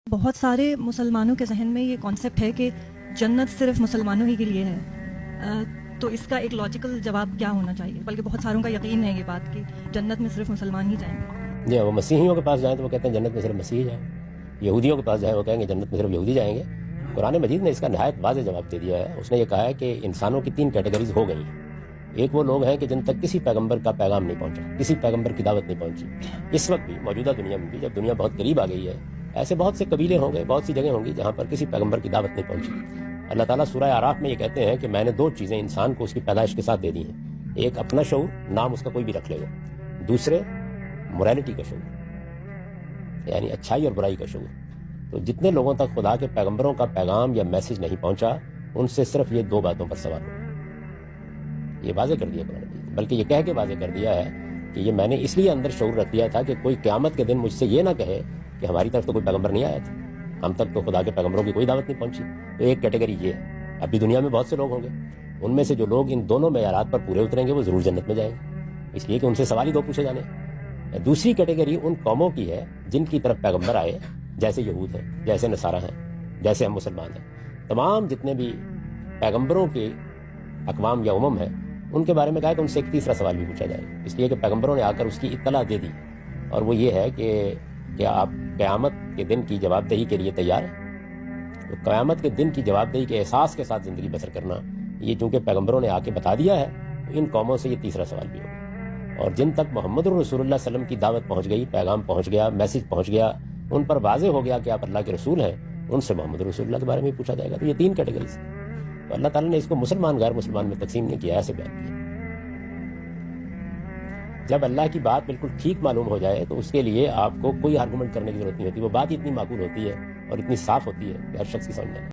بہت سارے مسلمانوں کے ذہن میں یہ کانسیپٹ ہے کہ جنت صرف مسلمانوں ہی کے لیے ہے، تو اس کا ایک لاجیکل جواب کیا ہونا چاہیے؟ بلکہ بہت ساروں کا یقین ہے یہ بات کہ جنت میں صرف مسلمان ہی جائیں گے۔ جی، وہ مسیحیوں کے پاس جائیں تو وہ کہتے ہیں جنت میں صرف مسیحی جائیں، یہودیوں کے پاس جائیں وہ کہیں گے جنت میں صرف یہودی جائیں گے۔ قرآن مجید نے اس کا نہایت واضح جواب دے دیا ہے۔ اس نے یہ کہا ہے کہ انسانوں کی 3 کیٹیگریز ہو گئی ہیں۔ ایک وہ لوگ ہیں کہ جن تک کسی پیغمبر کا پیغام نہیں پہنچا، کسی پیغمبر کی دعوت نہیں پہنچی۔ اس وقت بھی موجودہ دنیا میں بھی، جب دنیا بہت قریب آ گئی ہے، ایسے بہت سے قبیلے ہوں گے، بہت سی جگہیں ہوں گی جہاں پر کسی پیغمبر کی دعوت نہیں پہنچی۔ اللہ تعالیٰ سورہ اعراف میں یہ کہتے ہیں کہ میں نے 2 چیزیں انسان کو اس کی پیدائش کے ساتھ دے دی ہیں۔ ایک اپنا شعور، نام اس کا کوئی بھی رکھ لے گا۔ دوسرے موریلٹی کا شعور، یعنی اچھائی اور برائی کا شعور۔ تو جتنے لوگوں تک خدا کے پیغمبروں کا پیغام یا میسج نہیں پہنچا، ان سے صرف یہ 2 باتوں پر سوال ہو۔ یہ واضح کر دیا قرآن نے، بلکہ یہ کہہ کے واضح کر دیا ہے کہ یہ میں نے اس لیے اندر شعور رکھ دیا تھا کہ کوئی قیامت کے دن مجھ سے یہ نہ کہے کہ ہماری طرف تو کوئی پیغمبر نہیں آیا تھا، ہم تک تو خدا کے پیغمبروں کی کوئی دعوت نہیں پہنچی۔ تو ایک کیٹیگری یہ ہے۔ ابھی دنیا میں بہت سے لوگ ہوں گے، ان میں سے جو لوگ ان دونوں معیارات پر پورے اتریں گے وہ ضرور جنت میں جائیں گے، اس لیے کہ ان سے سوال ہی 2 پوچھے جانے ہیں۔ دوسری کیٹیگری ان قوموں کی ہے جن کی طرف پیغمبر آئے، جیسے یہود ہیں، جیسے نصارہ ہیں، جیسے ہم مسلمان ہیں۔ تمام جتنے بھی پیغمبروں کے اقوام یا امم ہیں، ان کے بارے میں کہا کہ ان سے ایک تیسرا سوال بھی پوچھا جائے، اس لیے کہ پیغمبروں نے آ کر اس کی اطلاع دے دی، اور وہ یہ ہے کہ کیا آپ قیامت کے دن کی جواب دہی کے لیے تیار ہیں؟ تو قیامت کے دن کی جواب دہی کے احساس کے ساتھ زندگی بسر کرنا، یہ چونکہ پیغمبروں نے آ کے بتا دیا ہے، تو ان قوموں سے یہ تیسرا سوال بھی ہوگا۔ اور جن تک محمد رسول اللہ صلی اللہ علیہ وسلم کی دعوت پہنچ گئی، پیغام پہنچ گیا، میسج پہنچ گیا، ان پر واضح ہو گیا کہ آپ اللہ کے رسول ہیں، ان سے محمد رسول اللہ کے بارے میں پوچھا جائے گا۔ تو یہ 3 کیٹیگریز ہیں۔ تو اللہ تعالیٰ نے اس کو مسلمان غیر مسلمان میں تقسیم نہیں کیا، ایسے بیان کیا۔ جب اللہ کی بات بالکل ٹھیک معلوم ہو جائے تو اس کے لیے آپ کو کوئی آرگومنٹ کرنے کی ضرورت نہیں ہوتی، وہ بات اتنی معقول ہوتی ہے اور اتنی صاف ہوتی ہے کہ ہر شخص کی سمجھ میں آئے۔